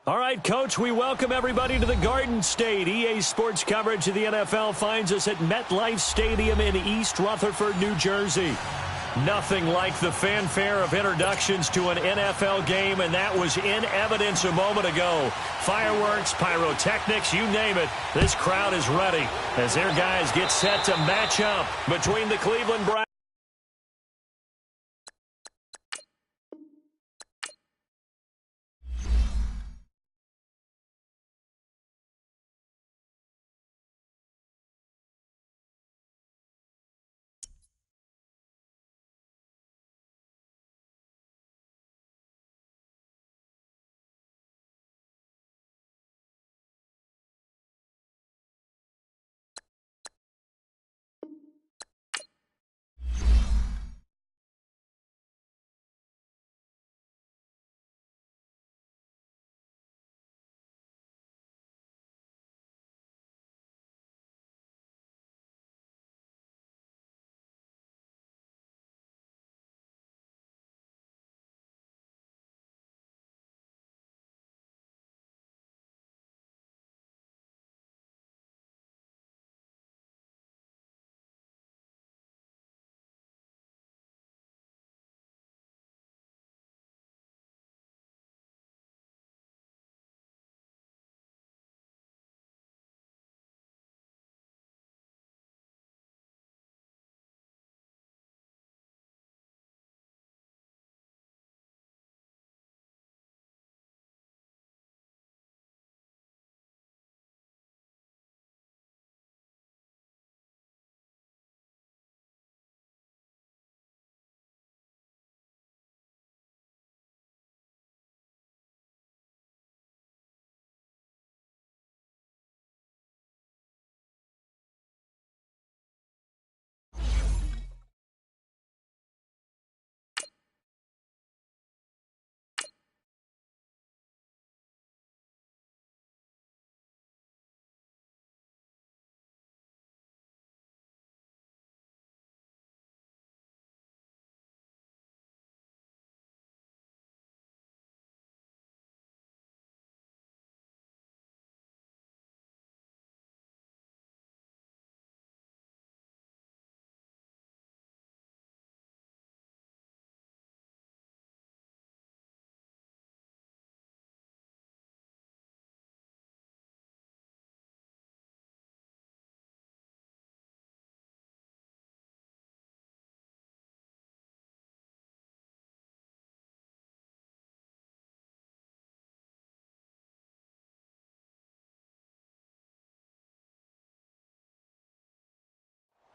All right, Coach, we welcome everybody to the Garden State. EA Sports coverage of the NFL finds us at MetLife Stadium in East Rutherford, New Jersey. Nothing like the fanfare of introductions to an NFL game, and that was in evidence a moment ago. Fireworks, pyrotechnics, you name it. This crowd is ready as their guys get set to match up between the Cleveland Browns.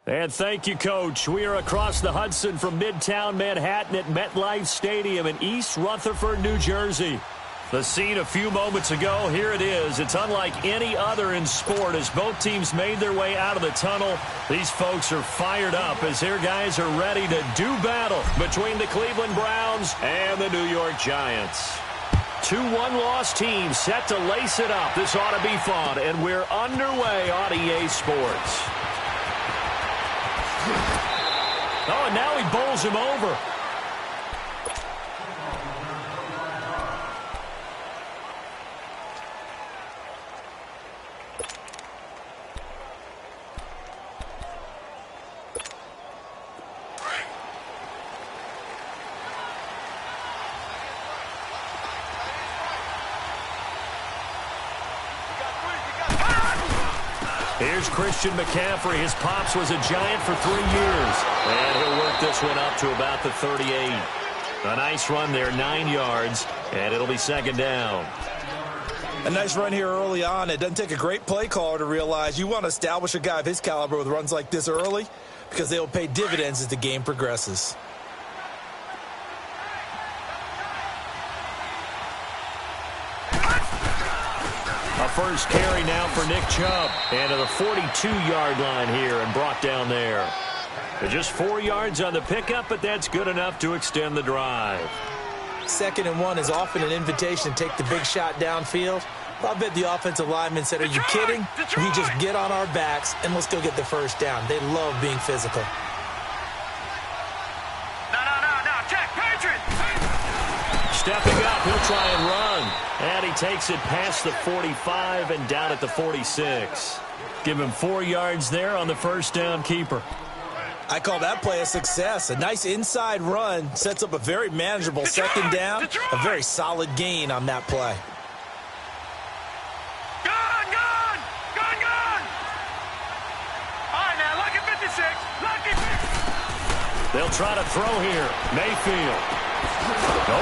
And thank you, Coach. We are across the Hudson from Midtown Manhattan at MetLife Stadium in East Rutherford, New Jersey. The scene a few moments ago, here it is. It's unlike any other in sport as both teams made their way out of the tunnel. These folks are fired up as their guys are ready to do battle between the Cleveland Browns and the New York Giants. Two one-loss teams set to lace it up. This ought to be fun, and we're underway on EA Sports. Oh, and now he bowls him over. Here's Christian McCaffrey. His pops was a Giant for 3 years. And he'll work this one up to about the 38. A nice run there, 9 yards, and it'll be second down. A nice run here early on. It doesn't take a great play caller to realize you want to establish a guy of his caliber with runs like this early because they will pay dividends as the game progresses. A first carry now for Nick Chubb. And to the 42-yard line here and brought down there. Just 4 yards on the pickup, but that's good enough to extend the drive. 2nd and 1 is often an invitation to take the big shot downfield. I bet the offensive lineman said, are you kidding? We just get on our backs and let's go get the first down. They love being physical. No. Check, Patriot! Stepping up, he'll try and run. And he takes it past the 45 and down at the 46. Give him 4 yards there on the first down keeper. I call that play a success. A nice inside run sets up a very manageable second down. A very solid gain on that play. Gone! All right, now, lucky 56. Lucky 56. They'll try to throw here. Mayfield.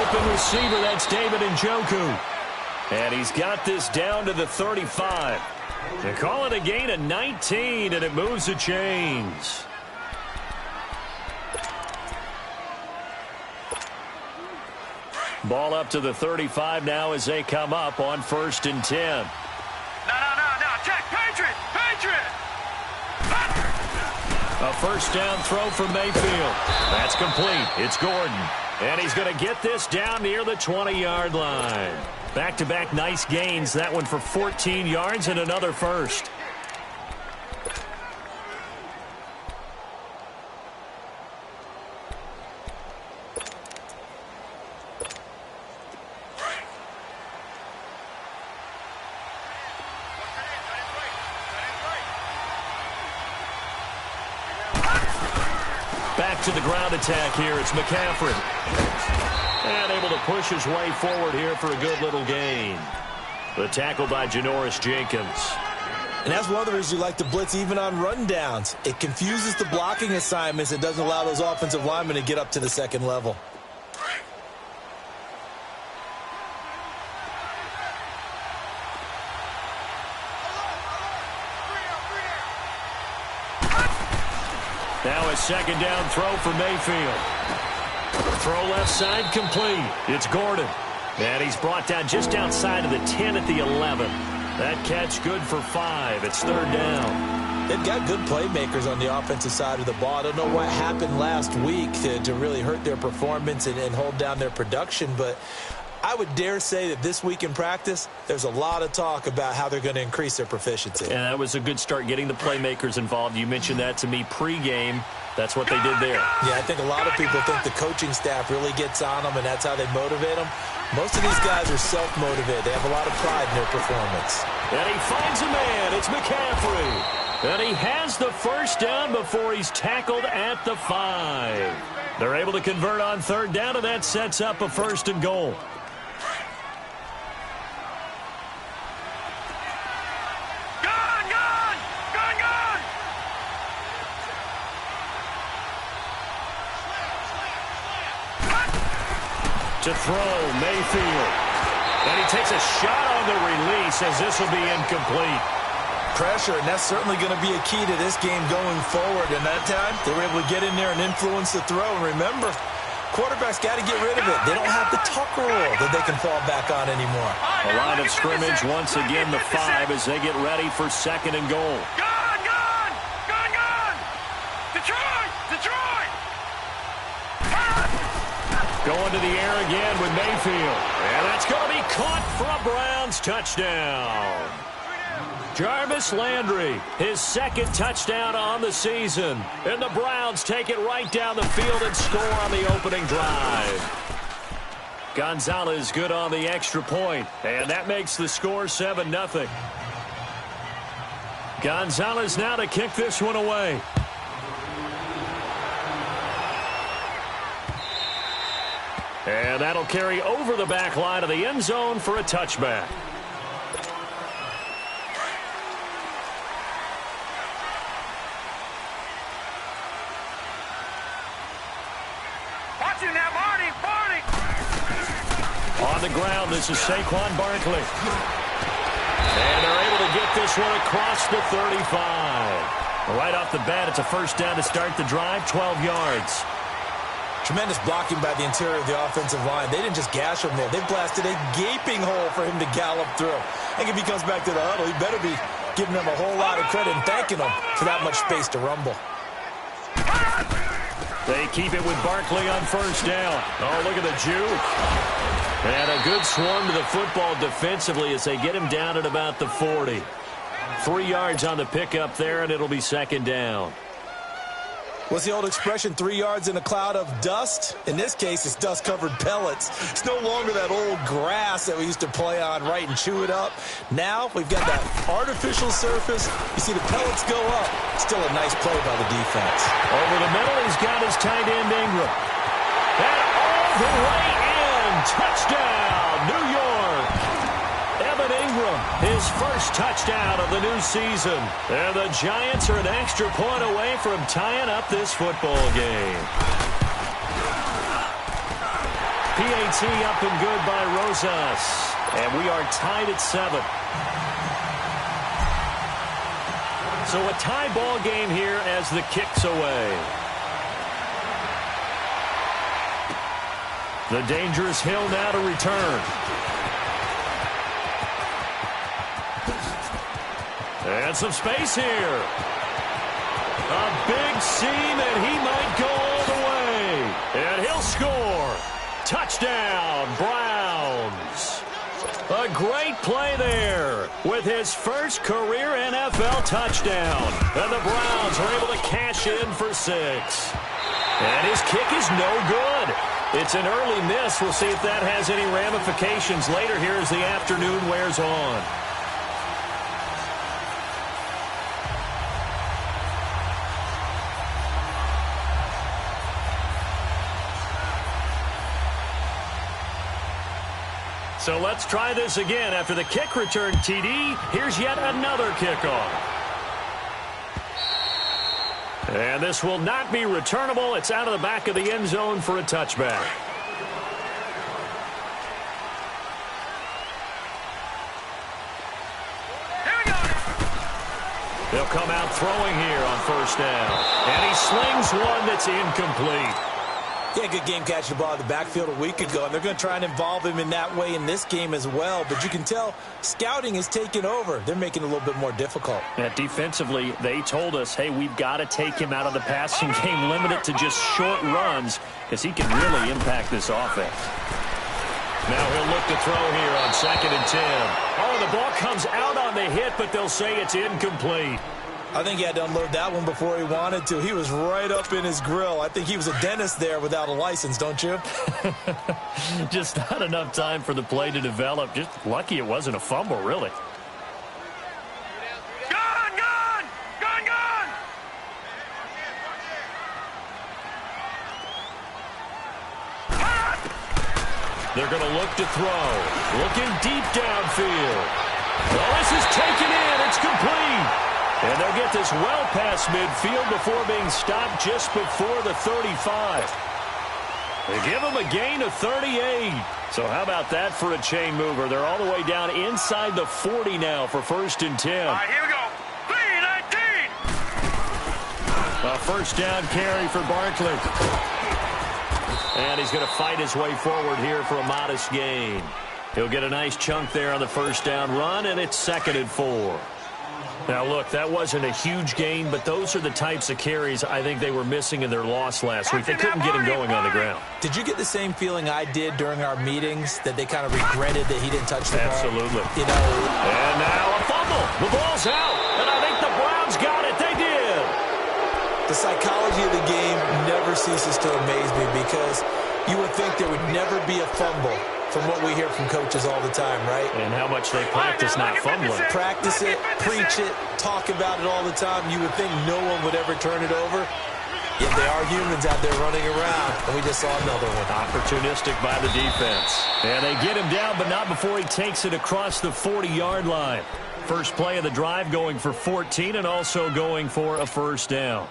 Open receiver, that's David Njoku. And he's got this down to the 35. They call it a gain of 19, and it moves the chains. Ball up to the 35 now as they come up on 1st and 10. No. Check. Patriot. A first down throw for Mayfield. That's complete. It's Gordon. And he's going to get this down near the 20-yard line. Back-to-back nice gains. That one for 14 yards and another first. Back to the ground attack here. It's McCaffrey. And able to push his way forward here for a good little gain. The tackle by Janoris Jenkins. And that's one of the reasons you like to blitz even on rundowns. It confuses the blocking assignments and doesn't allow those offensive linemen to get up to the second level. Now a second down throw for Mayfield. Throw left side complete. It's Gordon. And he's brought down just outside of the 10 at the 11. That catch good for 5. It's 3rd down. They've got good playmakers on the offensive side of the ball. I don't know what happened last week to really hurt their performance and hold down their production, but I would dare say that this week in practice, there's a lot of talk about how they're going to increase their proficiency. And that was a good start getting the playmakers involved. You mentioned that to me pregame. That's what they did there. Yeah, I think a lot of people think the coaching staff really gets on them, and that's how they motivate them. Most of these guys are self-motivated. They have a lot of pride in their performance. And he finds a man. It's McCaffrey. And he has the first down before he's tackled at the 5. They're able to convert on 3rd down, and that sets up a 1st and goal. To throw, Mayfield. And he takes a shot on the release as this will be incomplete. Pressure, and that's certainly going to be a key to this game going forward. And that time, they were able to get in there and influence the throw. And remember, quarterbacks got to get rid of it. They don't have the Tucker rule that they can fall back on anymore. A line of scrimmage once again, the 5 as they get ready for 2nd and goal. Gone! Detroit! Going to the air again with Mayfield. And that's going to be caught for a Browns touchdown. Jarvis Landry, his 2nd touchdown on the season. And the Browns take it right down the field and score on the opening drive. Gonzalez good on the extra point. And that makes the score 7-0. Gonzalez now to kick this one away. And that'll carry over the back line of the end zone for a touchback. Watch it now, Barney! On the ground, this is Saquon Barkley. And they're able to get this one across the 35. Right off the bat, it's a first down to start the drive, 12 yards. Tremendous blocking by the interior of the offensive line. They didn't just gash him there. They blasted a gaping hole for him to gallop through. I think if he comes back to the huddle, he better be giving them a whole lot of credit and thanking them for that much space to rumble. They keep it with Barkley on first down. Oh, look at the juke. And a good swarm to the football defensively as they get him down at about the 40. 3 yards on the pickup there, and it'll be 2nd down. What's the old expression, 3 yards in a cloud of dust? In this case, it's dust-covered pellets. It's no longer that old grass that we used to play on, right, and chew it up. Now we've got that artificial surface. You see the pellets go up. Still a nice play by the defense. Over the middle, he's got his tight end, Ingram. And all the way in. Touchdown, New York. Evan Ingram, his first touchdown of the new season. And the Giants are an extra point away from tying up this football game. PAT up and good by Rosas. And we are tied at 7. So a tie ball game here as the kick's away. The dangerous Hill now to return. And some space here. A big seam, and he might go all the way. And he'll score. Touchdown, Browns. A great play there with his first career NFL touchdown. And the Browns are able to cash in for 6. And his kick is no good. It's an early miss. We'll see if that has any ramifications later here as the afternoon wears on. So let's try this again. After the kick return, TD, here's yet another kickoff. And this will not be returnable. It's out of the back of the end zone for a touchback. They'll come out throwing here on first down. And he slings one that's incomplete. Yeah, good game catching the ball in the backfield a week ago, and they're going to try and involve him in that way in this game as well. But you can tell scouting is taking over. They're making it a little bit more difficult. Yeah, defensively, they told us, hey, we've got to take him out of the passing game, limit it to just short runs, because he can really impact this offense. Now he'll look to throw here on 2nd and 10. Oh, the ball comes out on the hit, but they'll say it's incomplete. I think he had to unload that one before he wanted to. He was right up in his grill. I think he was a dentist there without a license, don't you? Just not enough time for the play to develop. Just lucky it wasn't a fumble, really. Gone, gone! Gone, gone! They're going to look to throw. Looking deep downfield. Well, this is taken in. It's complete. And they'll get this well past midfield before being stopped just before the 35. They give them a gain of 38. So how about that for a chain mover? They're all the way down inside the 40 now for 1st and 10. All right, here we go. 3-19. A first down carry for Barkley. And he's going to fight his way forward here for a modest gain. He'll get a nice chunk there on the first down run, and it's 2nd and 4. Now, look, that wasn't a huge gain, but those are the types of carries I think they were missing in their loss last week. They couldn't get him going on the ground. Did you get the same feeling I did during our meetings, that they kind of regretted that he didn't touch the ball? Absolutely. You know. And now a fumble. The ball's out, and I think the Browns got it. They did. The psychology of the game never ceases to amaze me, because you would think there would never be a fumble from what we hear from coaches all the time, right? And how much they practice not fumbling. Practice it, preach it, talk about it all the time. You would think no one would ever turn it over. Yet they are humans out there running around, and we just saw another one. Opportunistic by the defense. And they get him down, but not before he takes it across the 40-yard line. First play of the drive going for 14 and also going for a first down.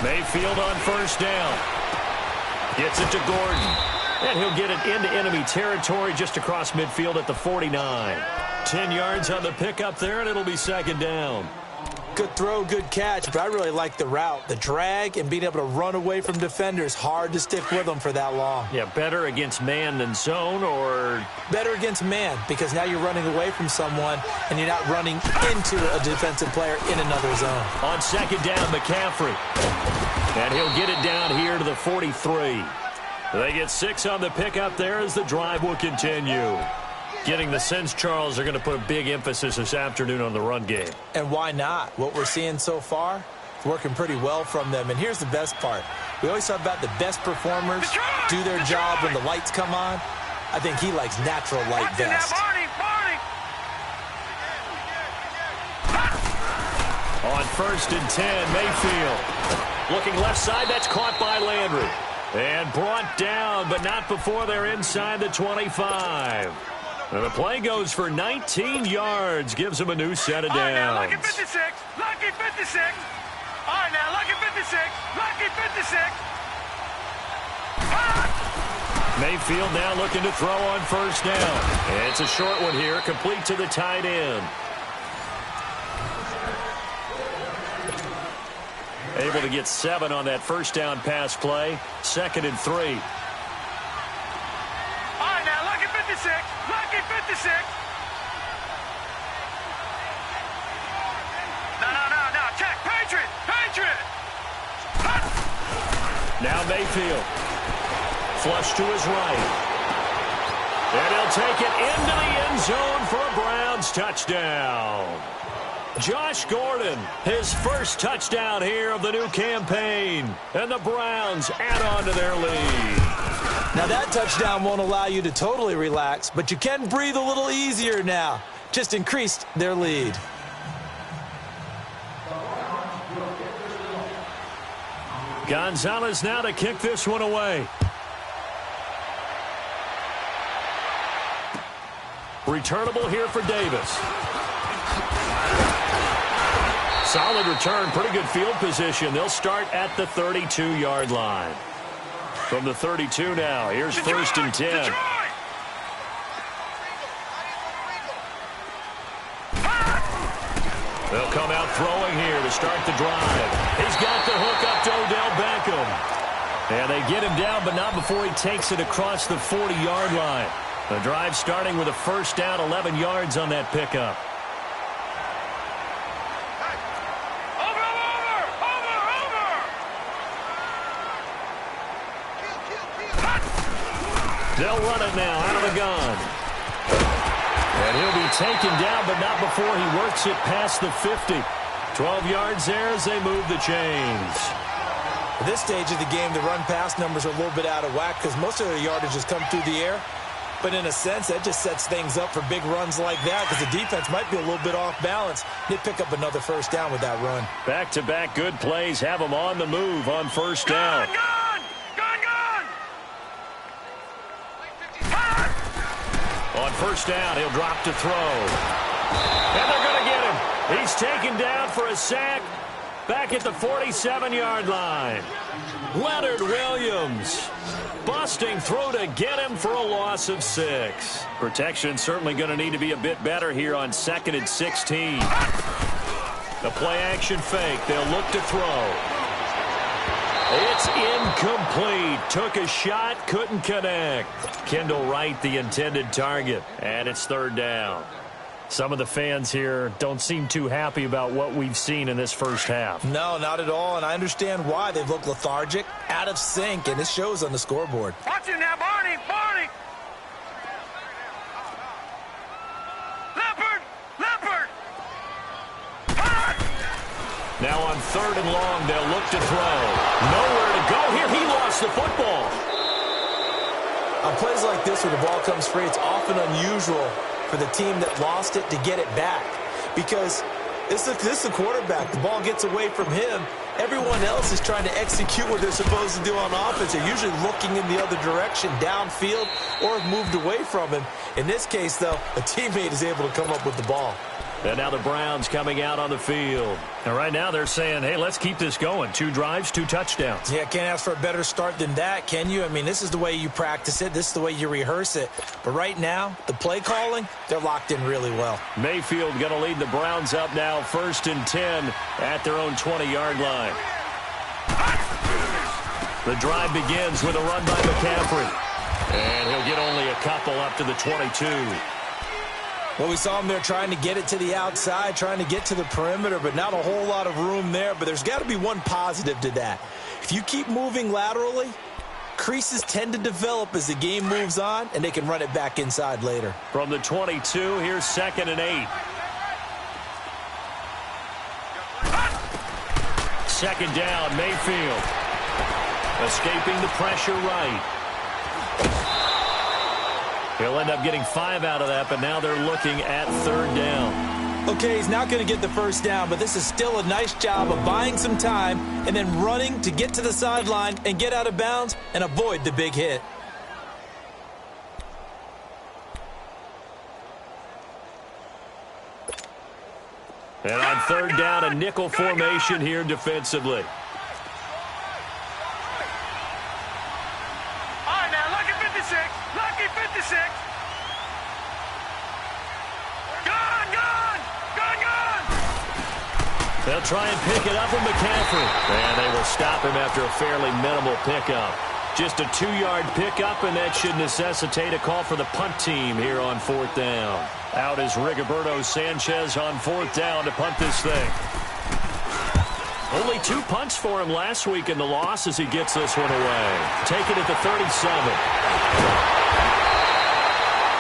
Mayfield on first down. Gets it to Gordon. And he'll get it into enemy territory just across midfield at the 49. 10 yards on the pickup there, and it'll be 2nd down. Good throw, good catch, but I really like the route. The drag and being able to run away from defenders, hard to stick with them for that long. Yeah, better against man than zone, or? Better against man, because now you're running away from someone and you're not running into a defensive player in another zone. On second down, McCaffrey. And he'll get it down here to the 43. They get 6 on the pickup there as the drive will continue. Getting the sense, Charles, are going to put a big emphasis this afternoon on the run game. And why not? What we're seeing so far, it's working pretty well from them. And here's the best part. We always talk about the best performers do their job when the lights come on. I think he likes natural light best. On 1st and 10, Mayfield. Looking left side, that's caught by Landry. And brought down, but not before they're inside the 25. And the play goes for 19 yards, gives him a new set of downs. All right, now, lucky 56, lucky 56. All right, now, lucky 56, lucky 56. Mayfield now looking to throw on 1st down. And it's a short one here, complete to the tight end. Able to get 7 on that 1st down pass play. 2nd and 3. All right, now, lucky 56, lucky 56. No, check, Patriot. Now Mayfield. Flush to his right. And he'll take it into the end zone for a Browns touchdown. Josh Gordon, his first touchdown here of the new campaign. And the Browns add on to their lead. Now that touchdown won't allow you to totally relax, but you can breathe a little easier now. Just increased their lead. Gonzalez now to kick this one away. Returnable here for Davis. Solid return, pretty good field position. They'll start at the 32-yard line. From the 32 now, here's 1st and 10. They'll come out throwing here to start the drive. He's got the hook up to Odell Beckham. And they get him down, but not before he takes it across the 40-yard line. The drive starting with a 1st down, 11 yards on that pickup. They'll run it now out of the gun. And he'll be taken down, but not before he works it past the 50. 12 yards there as they move the chains. At this stage of the game, the run-pass numbers are a little bit out of whack because most of their yardage has come through the air. But in a sense, that just sets things up for big runs like that because the defense might be a little bit off balance. They pick up another 1st down with that run. Back-to-back good plays have them on the move on 1st down. Gun! On 1st down, he'll drop to throw. And they're going to get him. He's taken down for a sack back at the 47-yard line. Leonard Williams busting through to get him for a loss of 6. Protection certainly going to need to be a bit better here on 2nd and 16. The play-action fake. They'll look to throw. It's incomplete. Took a shot, couldn't connect. Kendall Wright, the intended target. And it's 3rd down. Some of the fans here don't seem too happy about what we've seen in this 1st half. No, not at all, and I understand why. They've looked lethargic, out of sync, and it shows on the scoreboard. Watch it now, Barney! Leopard! Now on 3rd and long, they'll look to throw. Nowhere to go here. He lost the football. On plays like this where the ball comes free, it's often unusual for the team that lost it to get it back because this is the quarterback. The ball gets away from him. Everyone else is trying to execute what they're supposed to do on offense. They're usually looking in the other direction, downfield, or have moved away from him. In this case, though, a teammate is able to come up with the ball. And now the Browns coming out on the field. And right now they're saying, hey, let's keep this going. 2 drives, 2 touchdowns. Yeah, can't ask for a better start than that, can you? I mean, this is the way you practice it. This is the way you rehearse it. But right now, the play calling, they're locked in really well. Mayfield going to lead the Browns up now, 1st and 10 at their own 20-yard line. The drive begins with a run by McCaffrey. And he'll get only a couple up to the 22. Well, we saw him there trying to get it to the outside, trying to get to the perimeter, but not a whole lot of room there. But there's got to be one positive to that. If you keep moving laterally, creases tend to develop as the game moves on, and they can run it back inside later. From the 22, here's 2nd and 8. 2nd down, Mayfield. Escaping the pressure right. He'll end up getting 5 out of that, but now they're looking at 3rd down. Okay, he's not going to get the 1st down, but this is still a nice job of buying some time and then running to get to the sideline and get out of bounds and avoid the big hit. And on 3rd down, a nickel formation here defensively. Lucky 56. Gone. They'll try and pick it up with McCaffrey. And they will stop him after a fairly minimal pickup. Just a 2-yard pickup, and that should necessitate a call for the punt team here on 4th down. Out is Rigoberto Sanchez on 4th down to punt this thing. Only 2 punts for him last week in the loss as he gets this one away. Taken at the 37.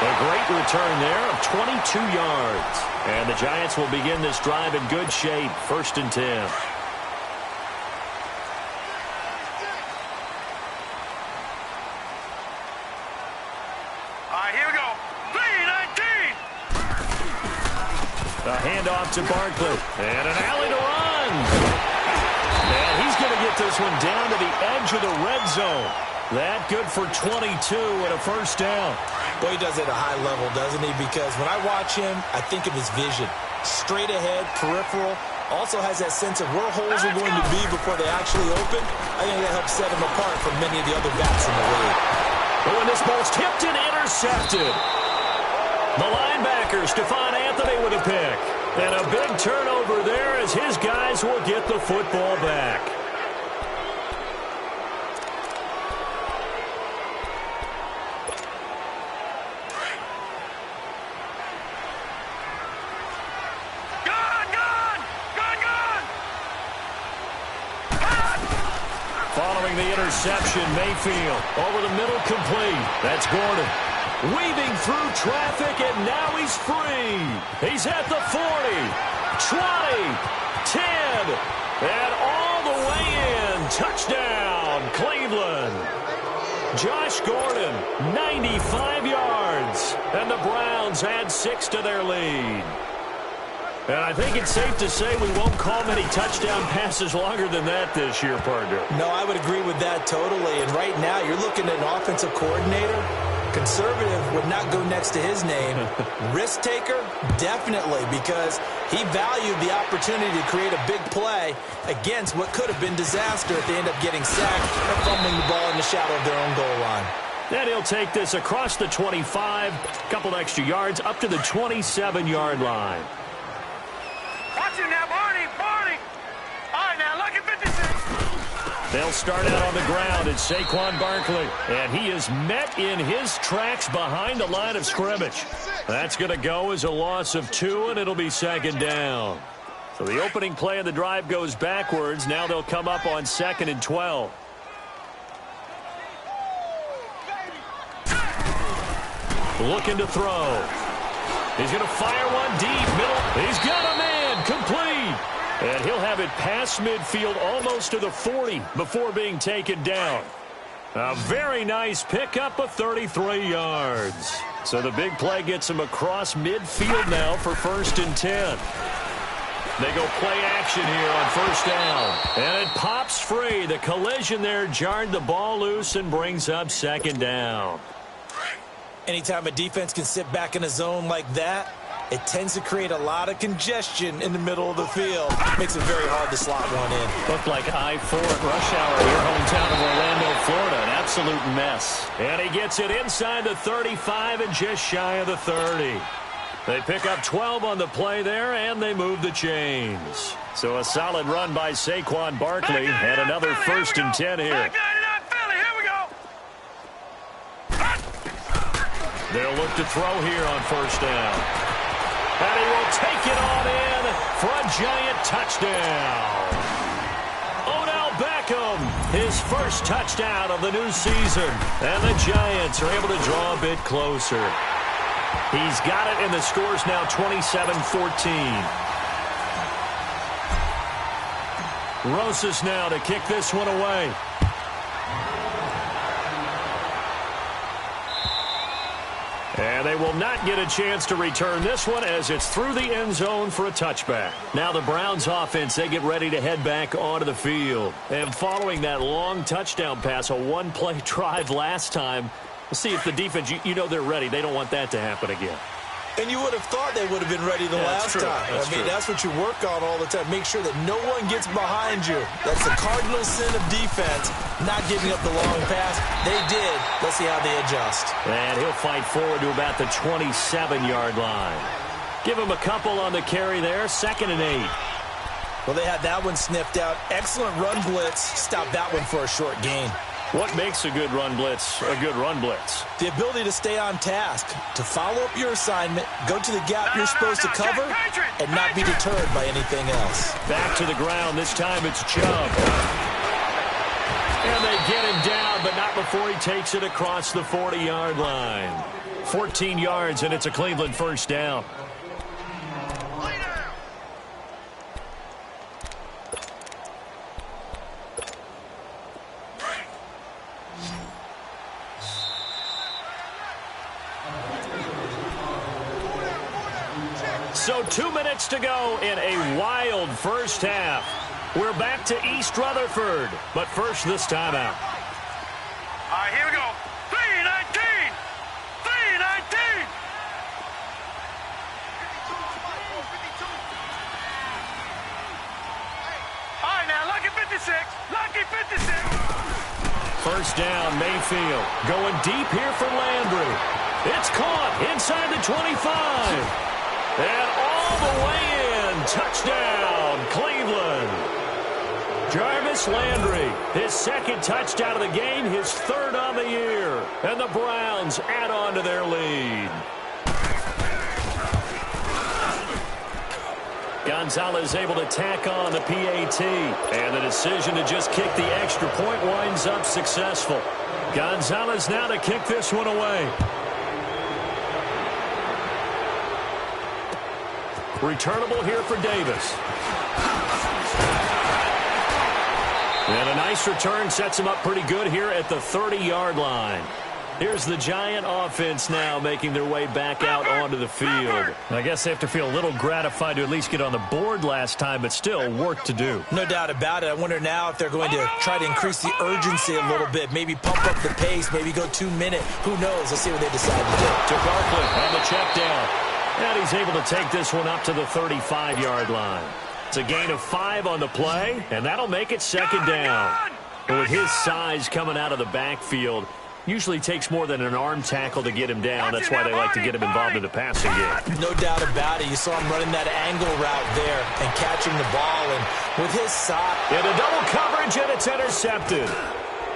A great return there of 22 yards. And the Giants will begin this drive in good shape. 1st and 10. All right, here we go. 3-19. A handoff to Barkley. And an alley to run. And he's going to get this one down to the edge of the red zone. That good for 22 and a 1st down. Boy, he does it at a high level, doesn't he? Because when I watch him, I think of his vision. Straight ahead, peripheral. Also has that sense of where holes are going to be before they actually open. I think that helps set him apart from many of the other backs in the league. Oh, and this ball's tipped and intercepted. The linebacker, Stephon Anthony, with a pick. And a big turnover there as his guys will get the football back. Following the interception, Mayfield over the middle complete. That's Gordon. Weaving through traffic, and now he's free. He's at the 40, 20, 10, and all the way in. Touchdown, Cleveland. Josh Gordon, 95 yards, and the Browns add 6 to their lead. And I think it's safe to say we won't call many touchdown passes longer than that this year, partner. No, I would agree with that totally. And right now, you're looking at an offensive coordinator. Conservative would not go next to his name. Risk taker, definitely, because he valued the opportunity to create a big play against what could have been disaster if they end up getting sacked or fumbling the ball in the shadow of their own goal line. Then he'll take this across the 25, couple extra yards, up to the 27-yard line. Watch it now, Barney. All right, now, lucky 56. They'll start out on the ground. It's Saquon Barkley. And he is met in his tracks behind the line of scrimmage. That's going to go as a loss of 2, and it'll be 2nd down. So the opening play of the drive goes backwards. Now they'll come up on 2nd and 12. Looking to throw. He's going to fire one deep. Middle. He's got a man. Complete. And he'll have it past midfield almost to the 40 before being taken down. A very nice pickup of 33 yards. So the big play gets him across midfield now for 1st and 10. They go play action here on 1st down. And it pops free. The collision there jarred the ball loose and brings up 2nd down. Anytime a defense can sit back in a zone like that, it tends to create a lot of congestion in the middle of the field. Makes it very hard to slot one in. Looked like I-4 at rush hour here, hometown of Orlando, Florida. An absolute mess. And he gets it inside the 35 and just shy of the 30. They pick up 12 on the play there, and they move the chains. So a solid run by Saquon Barkley, and another 1st and 10 here. They'll look to throw here on 1st down. And he will take it on in for a giant touchdown. Odell Beckham, his 1st touchdown of the new season. And the Giants are able to draw a bit closer. He's got it, and the score's now 27-14. Rosas now to kick this one away. And they will not get a chance to return this one as it's through the end zone for a touchback. Now the Browns offense, they get ready to head back onto the field. And following that long touchdown pass, a one-play drive last time, we'll see if the defense, you know they're ready. They don't want that to happen again. And you would have thought they would have been ready the last time. That's what you work on all the time. Make sure that no one gets behind you. That's the cardinal sin of defense, not giving up the long pass. They did. Let's see how they adjust. And he'll fight forward to about the 27-yard line. Give him a couple on the carry there. 2nd and 8. Well, they had that one sniffed out. Excellent run blitz. Stop that one for a short gain. What makes a good run blitz a good run blitz? The ability to stay on task, to follow up your assignment, go to the gap you're supposed to cover, and not be deterred by anything else. Back to the ground. This time it's Chubb. And they get him down, but not before he takes it across the 40-yard line. 14 yards, and it's a Cleveland 1st down. So 2 minutes to go in a wild 1st half. We're back to East Rutherford, but first this timeout. All right, here we go. 3-19. 3-19. All right, now, lucky 56. Lucky 56. 1st down, Mayfield. Going deep here for Landry. It's caught inside the 25. And all the way in. Touchdown, Cleveland. Jarvis Landry, his 2nd touchdown of the game, his 3rd on the year. And the Browns add on to their lead. Gonzalez able to tack on the PAT. And the decision to just kick the extra point winds up successful. Gonzalez now to kick this one away. Returnable here for Davis. And a nice return sets him up pretty good here at the 30-yard line. Here's the Giant offense now making their way back out onto the field. I guess they have to feel a little gratified to at least get on the board last time, but still work to do. No doubt about it. I wonder now if they're going to try to increase the urgency a little bit, maybe pump up the pace, maybe go 2-minute. Who knows? Let's see what they decide to do. To Barkley on the check down. And he's able to take this one up to the 35-yard line. It's a gain of 5 on the play, and that'll make it 2nd down. But with his size coming out of the backfield, usually takes more than an arm tackle to get him down. That's why they like to get him involved in the passing game. No doubt about it. You saw him running that angle route there and catching the ball. And with his size... Into double coverage, and it's intercepted.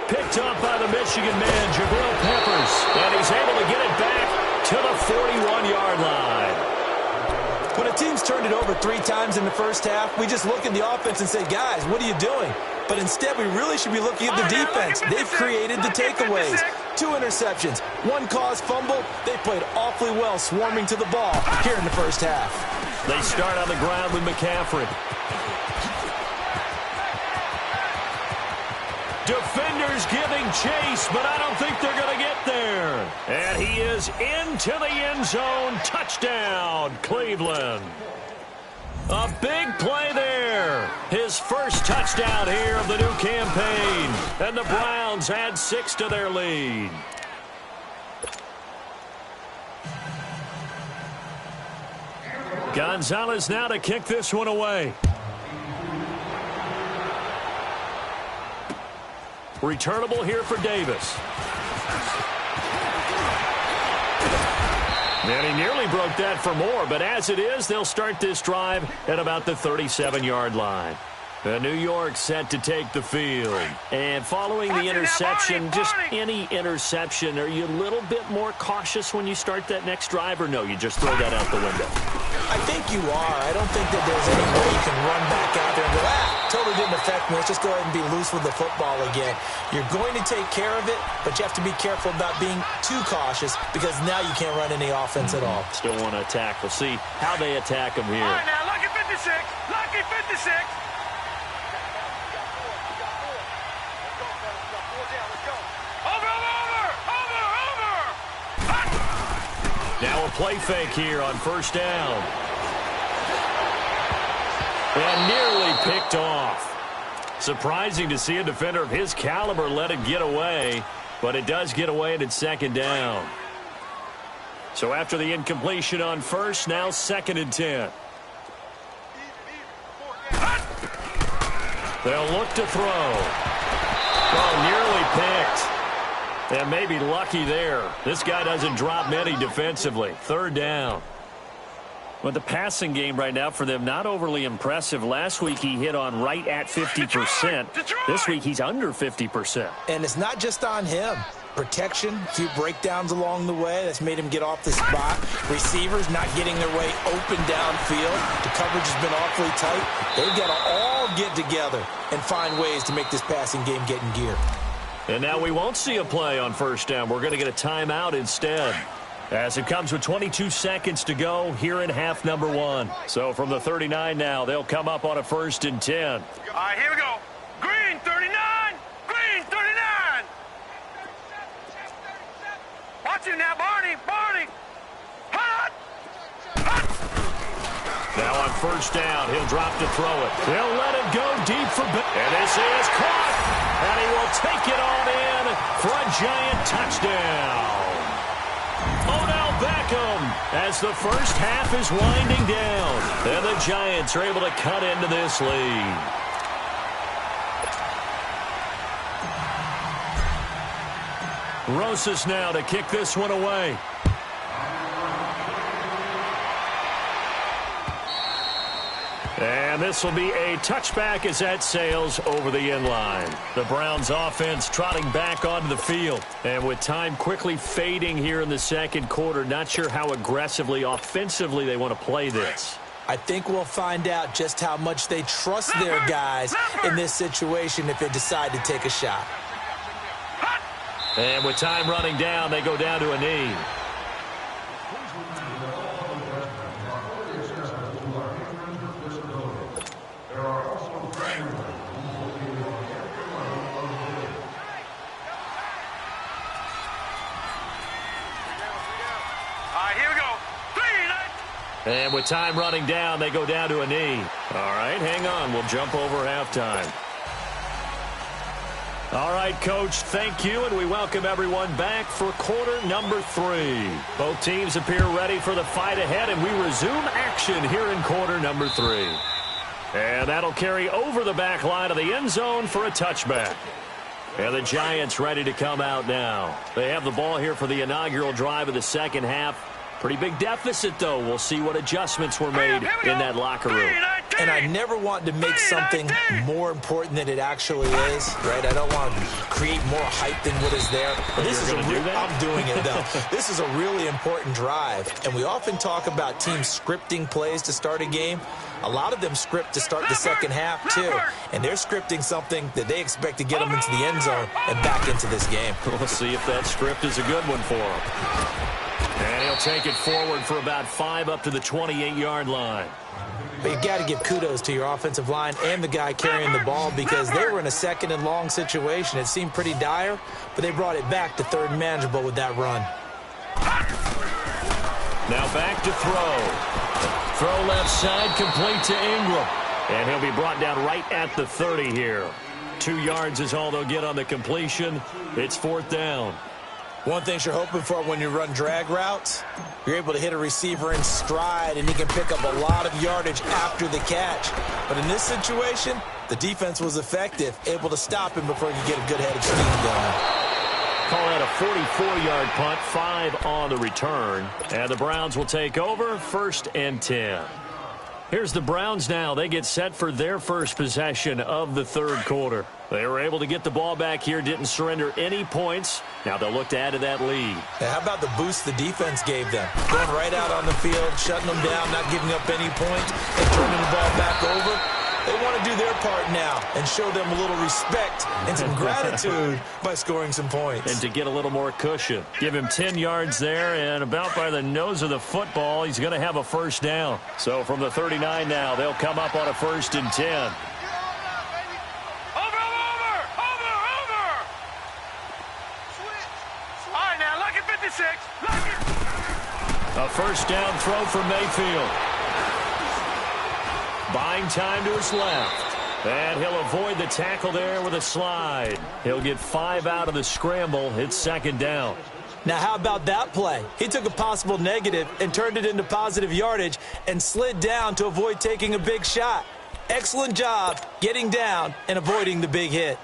Picked up by the Michigan man, Jabril Peppers. And he's able to get it back to the 41-yard line. When a team's turned it over 3 times in the 1st half, we just look at the offense and say, guys, what are you doing? But instead, we really should be looking at the defense. They've created the takeaways. 2 interceptions, 1 caused fumble. They played awfully well swarming to the ball here in the 1st half. They start on the ground with McCaffrey. Defenders giving chase, but I don't think they're going to get there. And he is into the end zone. Touchdown, Cleveland. A big play there. His 1st touchdown here of the new campaign. And the Browns add 6 to their lead. Gonzalez now to kick this one away. Returnable here for Davis. And he nearly broke that for more, but as it is, they'll start this drive at about the 37-yard line. New York set to take the field. And following the interception, just any interception, are you a little bit more cautious when you start that next drive, or no, you just throw that out the window? I think you are. I don't think that there's any way you can run back out there and go, totally didn't affect me. Let's just go ahead and be loose with the football again. You're going to take care of it, but you have to be careful about being too cautious because now you can't run any offense at all. Still want to attack. We'll see how they attack them here. All right, now, lucky 56. Lucky 56. Now a play fake here on first down. And nearly picked off. Surprising to see a defender of his caliber let it get away, but it does get away and it's second down. So after the incompletion on first, now 2nd and 10. They'll look to throw. Oh, nearly picked. And maybe lucky there. This guy doesn't drop many defensively. 3rd down. But the passing game right now for them, not overly impressive. Last week he hit on right at 50%. This week he's under 50%. And it's not just on him. Protection, a few breakdowns along the way. That's made him get off the spot. Receivers not getting their way open downfield. The coverage has been awfully tight. They've got to all get together and find ways to make this passing game get in gear. And now we won't see a play on first down. We're going to get a timeout instead. As it comes with 22 seconds to go here in half number 1. So from the 39 now, they'll come up on a 1st and 10. All right, here we go. Green 39. Green 39. Watch him now, Barney. Barney. Hot. Hot. Now on first down, he'll drop to throw it. They'll let it go deep for Bill. And this is caught. And he will take it on in for a Giant touchdown. Odell Beckham as the first half is winding down. And the Giants are able to cut into this lead. Rosas now to kick this one away. And this will be a touchback as that sails over the end line. The Browns offense trotting back onto the field. And with time quickly fading here in the second quarter, not sure how aggressively, offensively they want to play this. I think we'll find out just how much they trust their guys in this situation if they decide to take a shot. And with time running down, they go down to a knee. And with time running down, they go down to a knee. All right, hang on. We'll jump over halftime. All right, Coach, thank you, and we welcome everyone back for quarter number 3. Both teams appear ready for the fight ahead, and we resume action here in quarter number 3. And that'll carry over the back line of the end zone for a touchback. And the Giants ready to come out now. They have the ball here for the inaugural drive of the second half. Pretty big deficit, though. We'll see what adjustments were made in that locker room. And I never want to make something more important than it actually is, right? I don't want to create more hype than what is there. But this is I'm doing it, though. This is a really important drive. And we often talk about teams scripting plays to start a game. A lot of them script to start the second half, too. And they're scripting something that they expect to get them into the end zone and back into this game. We'll see if that script is a good one for them. And he'll take it forward for about 5 up to the 28-yard line. But you've got to give kudos to your offensive line and the guy carrying the ball because they were in a 2nd and long situation. It seemed pretty dire, but they brought it back to 3rd and manageable with that run. Now back to throw. Throw left side, complete to Ingram. And he'll be brought down right at the 30 here. 2 yards is all they'll get on the completion. It's 4th down. One thing you're hoping for when you run drag routes, you're able to hit a receiver in stride, and he can pick up a lot of yardage after the catch. But in this situation, the defense was effective, able to stop him before he could get a good head of steam going. Call that a 44-yard punt, 5 on the return. And the Browns will take over, 1st and 10. Here's the Browns now. They get set for their first possession of the 3rd quarter. They were able to get the ball back here, didn't surrender any points. Now they'll look to add to that lead. Hey, how about the boost the defense gave them? Going right out on the field, shutting them down, not giving up any points, and turning the ball back over. They want to do their part now and show them a little respect and some gratitude by scoring some points. And to get a little more cushion. Give him 10 yards there, and about by the nose of the football, he's going to have a 1st down. So from the 39 now, they'll come up on a 1st and 10. A 1st down throw from Mayfield. Buying time to his left. And he'll avoid the tackle there with a slide. He'll get 5 out of the scramble. It's 2nd down. Now, how about that play? He took a possible negative and turned it into positive yardage and slid down to avoid taking a big shot. Excellent job getting down and avoiding the big hit.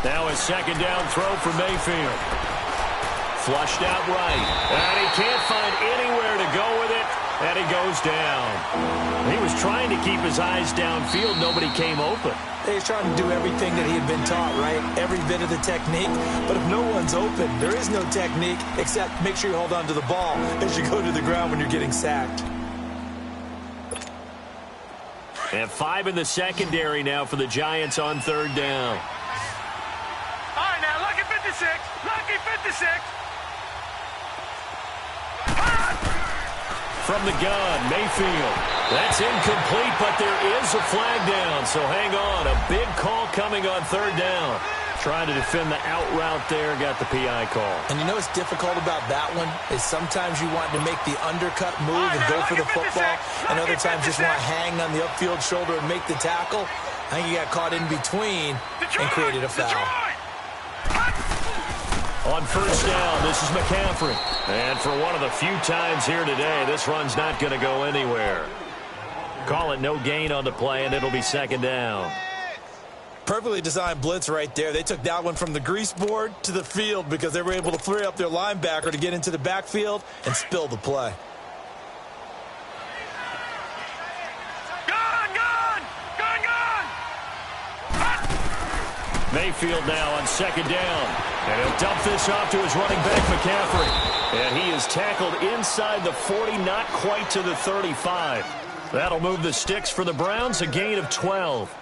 Now a 2nd down throw for Mayfield. Flushed out right. And he can't find anywhere to go with it. And he goes down. He was trying to keep his eyes downfield. Nobody came open. He's trying to do everything that he had been taught, right? Every bit of the technique. But if no one's open, there is no technique except make sure you hold on to the ball as you go to the ground when you're getting sacked. And 5 in the secondary now for the Giants on 3rd down. Lucky 56. From the gun, Mayfield. That's incomplete, but there is a flag down. So hang on. A big call coming on 3rd down. Trying to defend the out route there. Got the PI call. And you know what's difficult about that one is sometimes you want to make the undercut move and go for the football, and other times just want to hang on the upfield shoulder and make the tackle. I think he got caught in between and created a foul. On 1st down, this is McCaffrey. And for one of the few times here today, this run's not going to go anywhere. Call it no gain on the play, and it'll be 2nd down. Perfectly designed blitz right there. They took that one from the grease board to the field because they were able to free up their linebacker to get into the backfield and spill the play. Mayfield now on 2nd down. And he'll dump this off to his running back, McCaffrey. And he is tackled inside the 40, not quite to the 35. That'll move the sticks for the Browns, a gain of 12.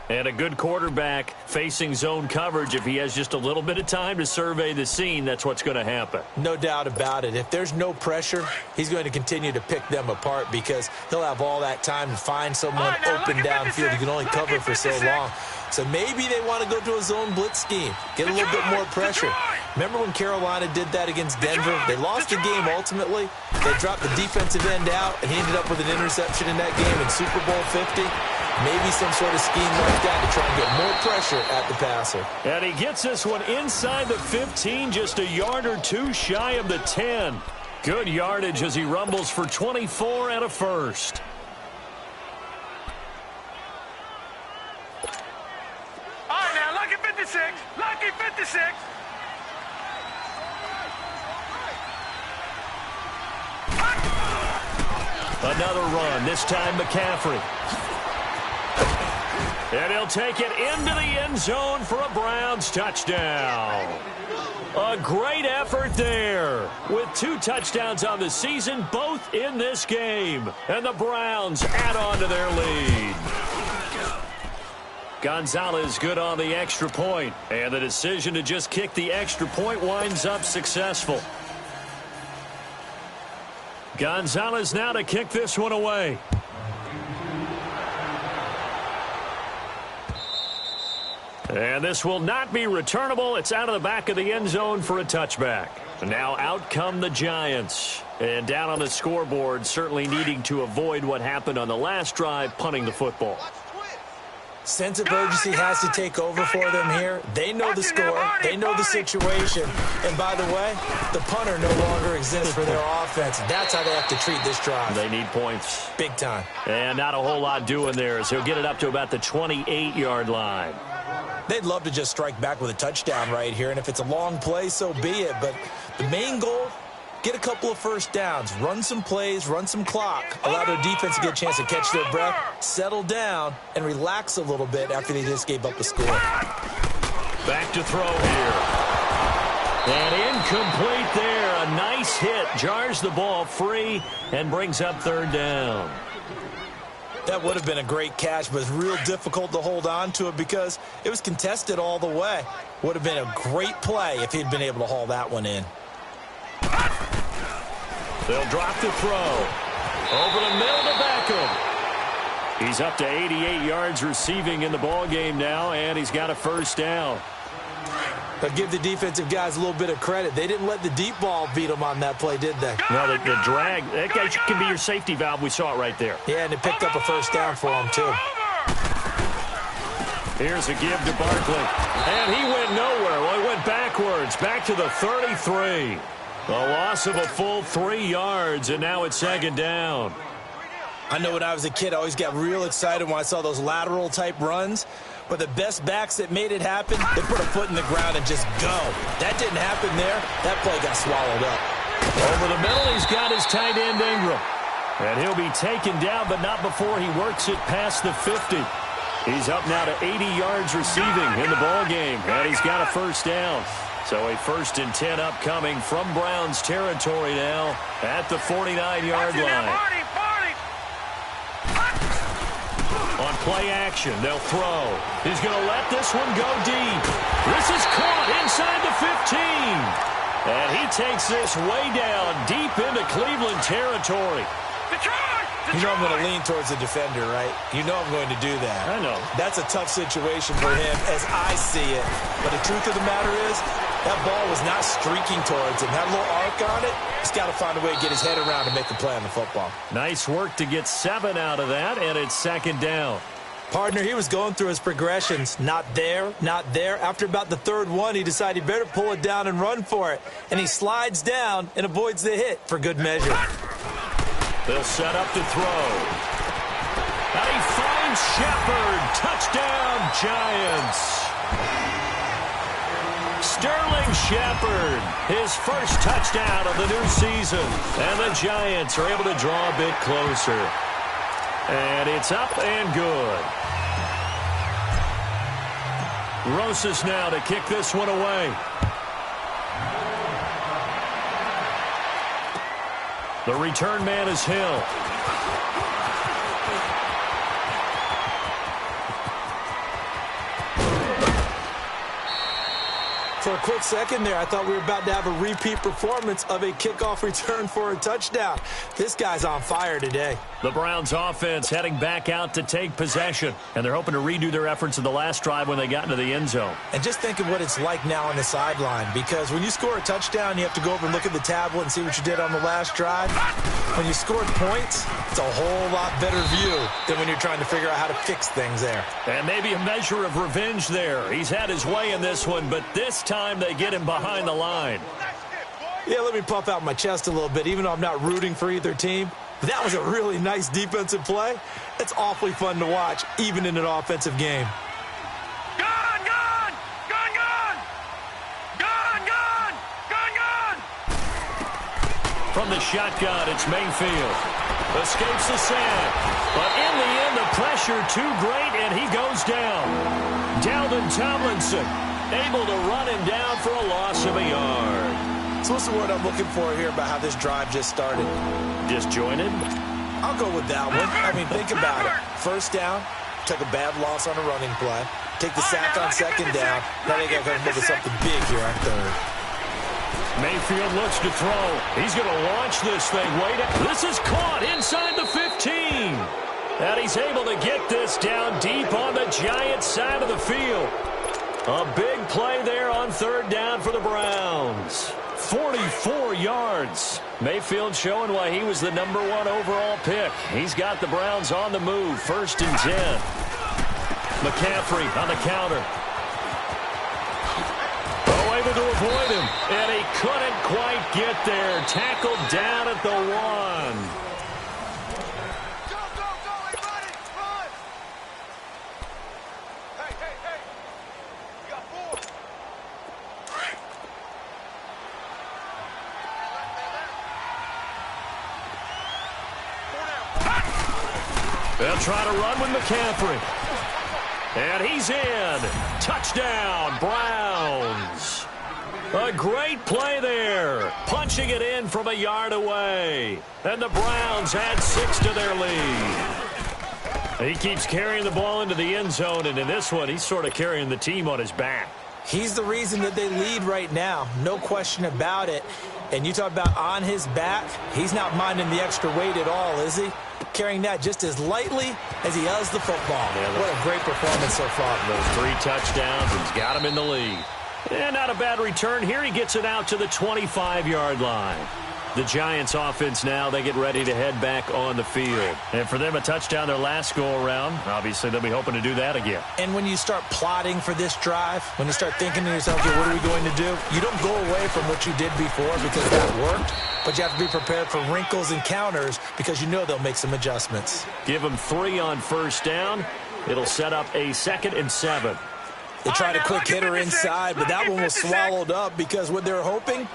And a good quarterback facing zone coverage. If he has just a little bit of time to survey the scene, that's what's going to happen. No doubt about it. If there's no pressure, he's going to continue to pick them apart because he'll have all that time to find someone open downfield. He can only cover for so long. So maybe they want to go to a zone blitz scheme, get a little bit more pressure. Remember when Carolina did that against Denver? They lost the game ultimately. They dropped the defensive end out, and he ended up with an interception in that game in Super Bowl 50. Maybe some sort of scheme like that to try and get more pressure at the passer. And he gets this one inside the 15, just a yard or two shy of the 10. Good yardage as he rumbles for 24 and a 1st. Lucky 56. Lucky 56. Another run, this time McCaffrey. And he'll take it into the end zone for a Browns touchdown. A great effort there. With 2 touchdowns on the season, both in this game. And the Browns add on to their lead. Gonzalez good on the extra point. And the decision to just kick the extra point winds up successful. Gonzalez now to kick this one away. And this will not be returnable. It's out of the back of the end zone for a touchback. Now out come the Giants. And down on the scoreboard, certainly needing to avoid what happened on the last drive, punting the football. Sense of urgency has to take over for them here. They know the score. They know the situation. And by the way, the punter no longer exists for their offense. That's how they have to treat this drive. They need points. Big time. And not a whole lot doing there, so he'll get it up to about the 28-yard line. They'd love to just strike back with a touchdown right here, and if it's a long play, so be it. But the main goal, get a couple of first downs, run some plays, run some clock, allow their defense to get a chance to catch their breath, settle down, and relax a little bit after they just gave up a score. Back to throw here. And incomplete there. A nice hit. Jars the ball free and brings up third down. That would have been a great catch, but it's real difficult to hold on to it because it was contested all the way. Would have been a great play if he'd been able to haul that one in. They'll drop the throw. Over the middle to Beckham. He's up to 88 yards receiving in the ballgame now, and he's got a first down. But give the defensive guys a little bit of credit. They didn't let the deep ball beat them on that play, did they? No, the drag, that guy can be your safety valve. We saw it right there. Yeah, and it picked up a first down for him, too. Here's a give to Barkley. And he went nowhere. Well, he went backwards, back to the 33. A loss of a full 3 yards, and now it's second down. I know when I was a kid, I always got real excited when I saw those lateral-type runs. But the best backs that made it happen, they put a foot in the ground and just go. That didn't happen there. That play got swallowed up. Over the middle, he's got his tight end Ingram. And he'll be taken down, but not before he works it past the 50. He's up now to 80 yards receiving in the ballgame, and he's got a first down. So a 1st and 10 upcoming from Browns territory now at the 49-yard line. On play action, they'll throw. He's going to let this one go deep. This is caught inside the 15. And he takes this way down deep into Cleveland territory. You know I'm going to lean towards the defender, right? You know I'm going to do that. I know. That's a tough situation for him as I see it. But the truth of the matter is, that ball was not streaking towards him. Had a little arc on it. He's got to find a way to get his head around and make a play on the football. Nice work to get 7 out of that, and it's second down. Partner, he was going through his progressions. Not there, not there. After about the third one, he decided he better pull it down and run for it. And he slides down and avoids the hit for good measure. They'll set up to throw. And he finds Shepard. Touchdown, Giants. Sterling Shepard, his first touchdown of the new season. And the Giants are able to draw a bit closer. And it's up and good. Rosas now to kick this one away. The return man is Hill. For a quick second there, I thought we were about to have a repeat performance of a kickoff return for a touchdown. This guy's on fire today. The Browns offense heading back out to take possession, and they're hoping to redo their efforts in the last drive when they got into the end zone. And just think of what it's like now on the sideline, because when you score a touchdown, you have to go over and look at the tablet and see what you did on the last drive. When you scored points, it's a whole lot better view than when you're trying to figure out how to fix things there. And maybe a measure of revenge there. He's had his way in this one, but this time they get him behind the line. Yeah, let me puff out my chest a little bit, even though I'm not rooting for either team. That was a really nice defensive play. It's awfully fun to watch, even in an offensive game. Gun, gun! Gun, gun! Gun, gun! Gun, gun! From the shotgun, it's Mayfield. Escapes the sack. But in the end, the pressure too great, and he goes down. Dalvin Tomlinson able to run him down for a loss of a yard. So what's the word I'm looking for here about how this drive just started? Disjointed? I'll go with that one. I mean, think about it. First down, took a bad loss on a running play. Take the sack on second down. Now they got to come up with something big here on third. Mayfield looks to throw. He's going to launch this thing. Wait, this is caught inside the 15. And he's able to get this down deep on the Giants side of the field. A big play there on third down for the Browns. 44 yards. Mayfield showing why he was the #1 overall pick. He's got the Browns on the move. 1st and 10. McCaffrey on the counter. Oh, able to avoid him. And he couldn't quite get there. Tackled down at the 1. They'll try to run with McCaffrey. And he's in. Touchdown, Browns. A great play there. Punching it in from a yard away. And the Browns add 6 to their lead. He keeps carrying the ball into the end zone, and in this one, he's sort of carrying the team on his back. He's the reason that they lead right now. No question about it. And you talk about on his back, he's not minding the extra weight at all, is he? Carrying that just as lightly as he does the football. Yeah, what a great performance so far. Those 3 touchdowns, he's got him in the lead. And not a bad return here. He gets it out to the 25-yard line. The Giants offense now, they get ready to head back on the field. And for them, a touchdown their last go-around. Obviously, they'll be hoping to do that again. And when you start plotting for this drive, when you start thinking to yourself, okay, what are we going to do? You don't go away from what you did before because that worked. But you have to be prepared for wrinkles and counters because you know they'll make some adjustments. Give them 3 on 1st down. It'll set up a 2nd and 7. They tried a quick hitter inside, but that one was swallowed up because what they're hoping,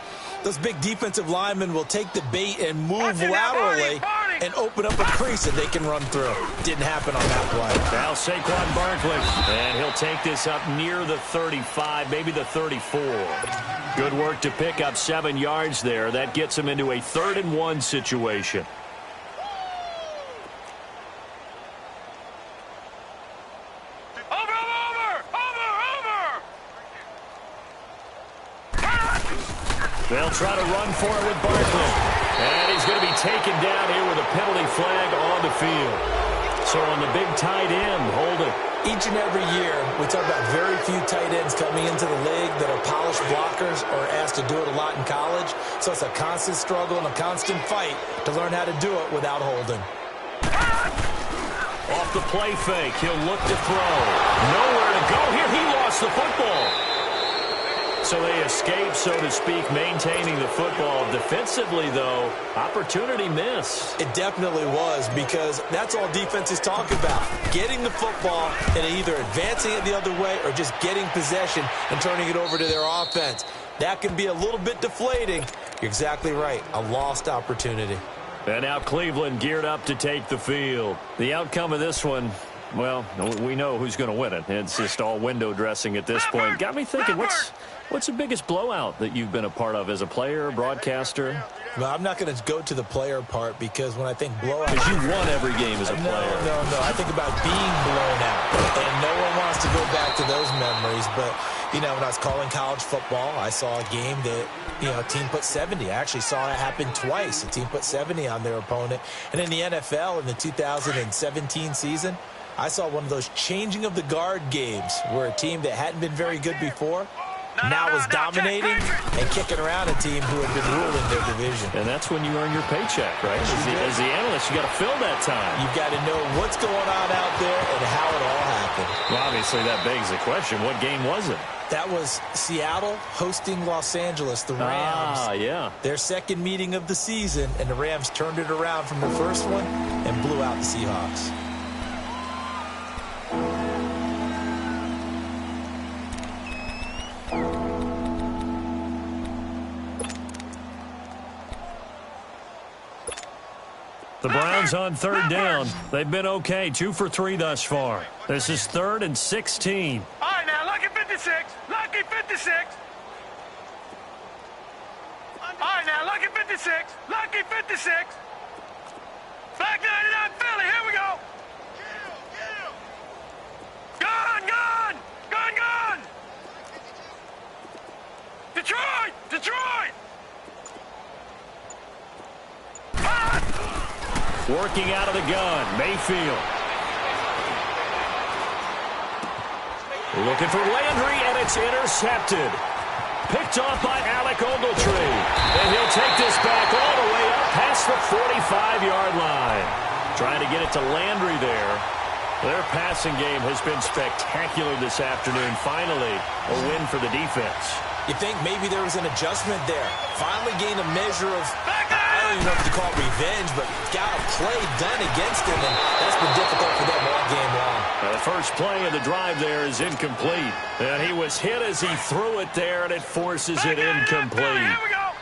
those big defensive linemen will take the bait and move laterally and open up a crease that they can run through. Didn't happen on that play. Now Saquon Barkley, and he'll take this up near the 35, maybe the 34. Good work to pick up 7 yards there. That gets him into a 3rd and 1 situation. They'll try to run for it with Barkley. And he's going to be taken down here with a penalty flag on the field. So on the big tight end, holding. Each and every year, we talk about very few tight ends coming into the league that are polished blockers or asked to do it a lot in college. So it's a constant struggle and a constant fight to learn how to do it without holding. Off the play fake, he'll look to throw. Nowhere to go here. He lost the football. So they escape, so to speak, maintaining the football. Defensively, though, opportunity miss. It definitely was, because that's all defenses talk about. Getting the football and either advancing it the other way or just getting possession and turning it over to their offense. That can be a little bit deflating. You're exactly right. A lost opportunity. And now Cleveland geared up to take the field. The outcome of this one, well, we know who's going to win it. It's just all window dressing at this point. Got me thinking, what's the biggest blowout that you've been a part of as a player, broadcaster? Well, I'm not going to go to the player part because when I think blowout... Because you won every game as a player. No. I think about being blown out. And no one wants to go back to those memories. But, you know, when I was calling college football, I saw a game that, you know, a team put 70. I actually saw it happen twice. A team put 70 on their opponent. And in the NFL, in the 2017 season, I saw one of those changing of the guard games where a team that hadn't been very good before now is dominating and kicking around a team who had been ruling their division. And that's when you earn your paycheck, right? As the analyst, you got to fill that time. You've got to know what's going on out there and how it all happened. Well, obviously, that begs the question, what game was it? That was Seattle hosting Los Angeles, the Rams. Yeah. Their second meeting of the season, and the Rams turned it around from the first one and blew out the Seahawks. The Browns on third down. They've been okay, 2 for 3 thus far. This is 3rd and 16. All right, now, lucky 56. Lucky 56. All right, now, lucky 56. Lucky 56. Back 99 Philly. Here we go. Gone. Detroit. Working out of the gun, Mayfield. Looking for Landry, and it's intercepted. Picked off by Alec Ogletree. And he'll take this back all the way up past the 45-yard line. Trying to get it to Landry there. Their passing game has been spectacular this afternoon. Finally, a win for the defense. You think maybe there was an adjustment there. Finally gained a measure of, I don't even know if you call it revenge, but got a play done against him, and that's been difficult for them all game long. The first play of the drive there is incomplete. And he was hit as he threw it there, and it forces it incomplete.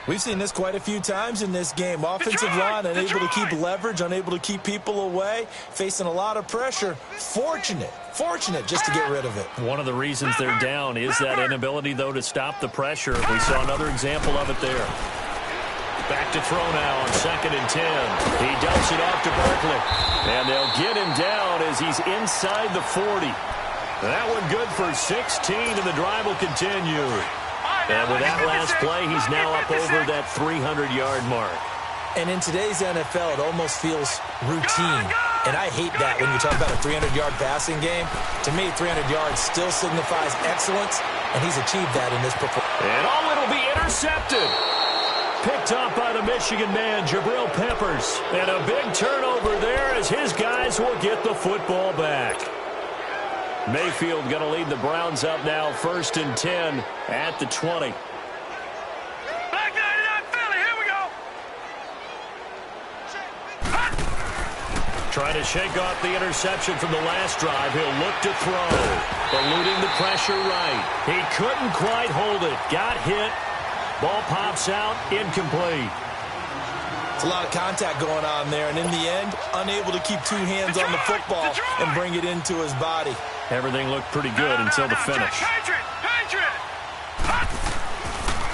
We've seen this quite a few times in this game. Offensive line unable to keep leverage, unable to keep people away, facing a lot of pressure. Fortunate just to get rid of it. One of the reasons they're down is that inability, though, to stop the pressure. We saw another example of it there. Back to throw now on 2nd and 10. He dumps it off to Barkley. And they'll get him down as he's inside the 40. That one good for 16, and the drive will continue. And with that last play, he's now up over that 300-yard mark. And in today's NFL, it almost feels routine. And I hate that when you talk about a 300-yard passing game. To me, 300 yards still signifies excellence, and he's achieved that in this performance. And it'll be intercepted. Picked off by the Michigan man, Jabril Peppers. And a big turnover there as his guys will get the football back. Mayfield going to lead the Browns up now, 1st and 10 at the 20. Back 99 Philly, here we go. Trying to shake off the interception from the last drive. He'll look to throw. Eluding the pressure right. He couldn't quite hold it. Got hit. Ball pops out. Incomplete. It's a lot of contact going on there, and in the end, unable to keep two hands on the football and bring it into his body. Everything looked pretty good until the finish.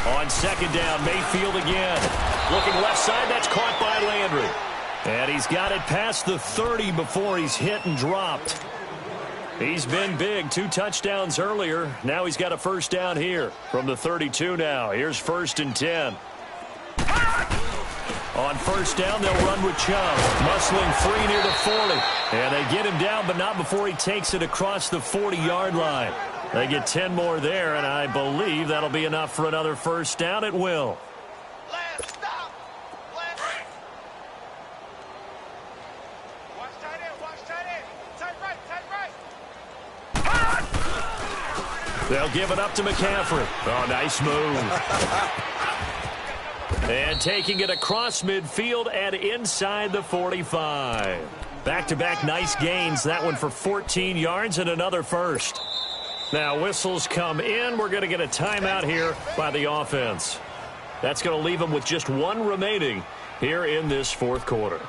On 2nd down, Mayfield again. Looking left side, that's caught by Landry. And he's got it past the 30 before he's hit and dropped. He's been big, 2 touchdowns earlier. Now he's got a first down here from the 32 now. Here's 1st and 10. On 1st down, they'll run with Chubb. Muscling free near the 40. And they get him down, but not before he takes it across the 40-yard line. They get 10 more there, and I believe that'll be enough for another first down. It will. Last stop. Last. Watch tight end. Watch tight end. Tight right. Tight right. They'll give it up to McCaffrey. Oh, nice move. And taking it across midfield and inside the 45. Back-to-back nice gains. That one for 14 yards and another first. Now whistles come in. We're going to get a timeout here by the offense. That's going to leave them with just 1 remaining here in this 4th quarter.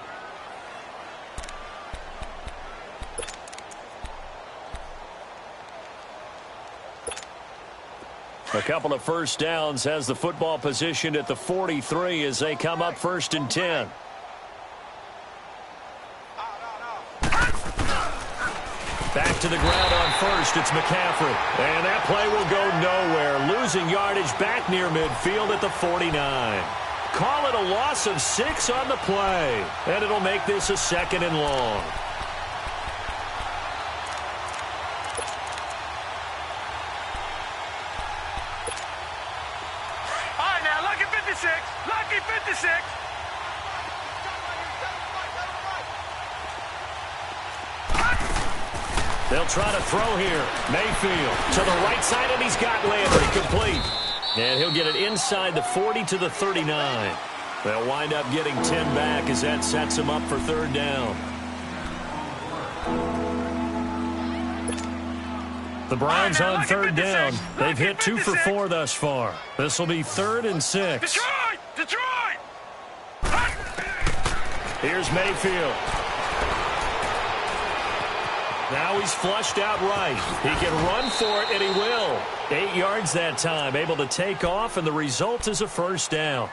A couple of first downs has the football positioned at the 43 as they come up 1st and 10. Back to the ground on 1st. It's McCaffrey. And that play will go nowhere. Losing yardage back near midfield at the 49. Call it a loss of 6 on the play. And it'll make this a 2nd and long. Lucky 56. They'll try to throw here. Mayfield to the right side, and he's got Landry complete. And he'll get it inside the 40 to the 39. They'll wind up getting 10 back as that sets him up for 3rd down. The Browns on 3rd down. They've hit 2 for 4 thus far. This will be 3rd and 6. Detroit! Here's Mayfield. Now he's flushed out right. He can run for it, and he will. 8 yards that time, able to take off, and the result is a first down.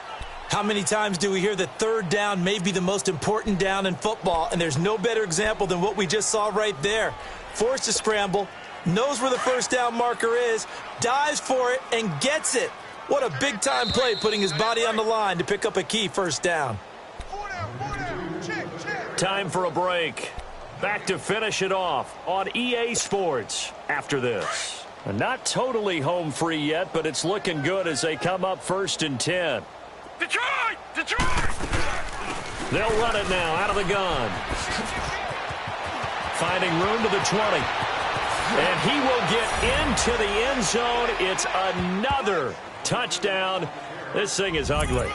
How many times do we hear that 3rd down may be the most important down in football, and there's no better example than what we just saw right there. Forced to scramble, knows where the first down marker is, dives for it, and gets it. What a big-time play, putting his body on the line to pick up a key first down. Time for a break. Back to finish it off on EA Sports after this. Not totally home free yet, but it's looking good as they come up 1st and 10. Detroit! Detroit! They'll run it now out of the gun. Finding room to the 20. And he will get into the end zone. It's another touchdown. This thing is ugly.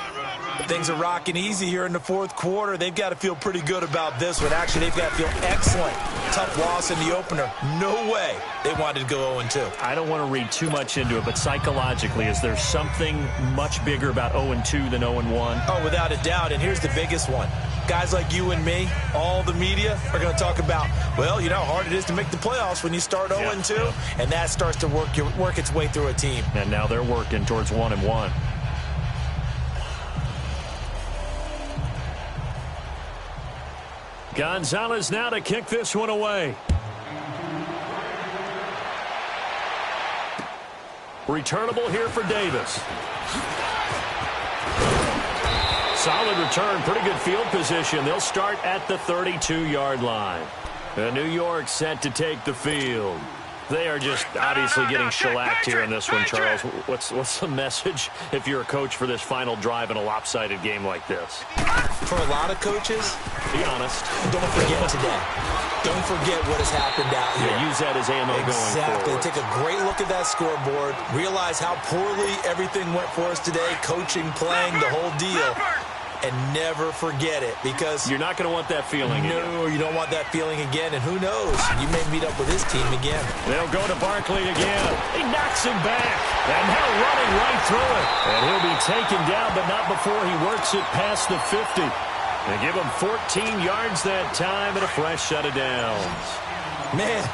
Things are rocking easy here in the 4th quarter. They've got to feel pretty good about this one. Actually, they've got to feel excellent. Tough loss in the opener. No way they wanted to go 0-2. I don't want to read too much into it, but psychologically, is there something much bigger about 0-2 than 0-1? Oh, without a doubt, and here's the biggest one. Guys like you and me, all the media, are going to talk about, well, you know how hard it is to make the playoffs when you start 0-2, and that starts to work its way through a team. And now they're working towards 1-1. Gonzalez now to kick this one away. Returnable here for Davis. Solid return, pretty good field position. They'll start at the 32-yard line. New York set to take the field. They are just obviously getting shellacked here in this one, Charles. What's the message if you're a coach for this final drive in a lopsided game like this? For a lot of coaches, be honest. Don't forget today. Don't forget what has happened out here. Yeah, use that as ammo going forward. Exactly. Take a great look at that scoreboard. Realize how poorly everything went for us today. Coaching, playing, the whole deal. And never forget it, because you're not going to want that feeling again. No, you don't want that feeling again, and who knows? You may meet up with this team again. They'll go to Barkley again. He knocks him back, and now running right through it. And he'll be taken down, but not before he works it past the 50. They give him 14 yards that time and a fresh set of downs. Man,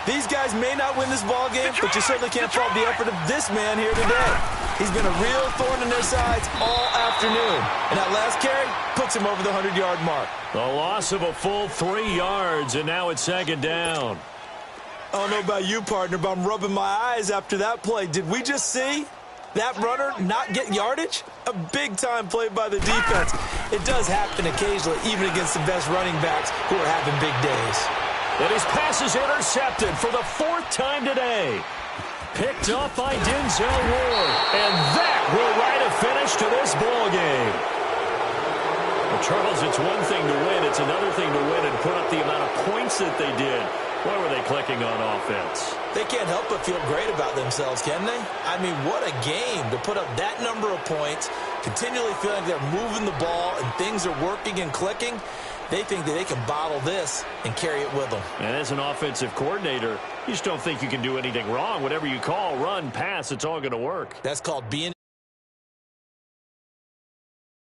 these guys may not win this ball game, but you certainly can't fault the effort of this man here today. He's been a real thorn in their sides all afternoon. And that last carry puts him over the 100-yard mark. The loss of a full 3 yards, and now it's 2nd down. I don't know about you, partner, but I'm rubbing my eyes after that play. Did we just see that runner not get yardage? A big-time play by the defense. It does happen occasionally, even against the best running backs who are having big days. And his pass is intercepted for the 4th time today. Picked off by Denzel Ward. And that will write a finish to this ball game. Well, Charles, it's one thing to win. It's another thing to win and put up the amount of points that they did. Why were they clicking on offense? They can't help but feel great about themselves, can they? I mean, what a game to put up that number of points, continually feeling they're moving the ball and things are working and clicking. They think that they can bottle this and carry it with them. And as an offensive coordinator, you just don't think you can do anything wrong. Whatever you call, run, pass, it's all going to work. That's called being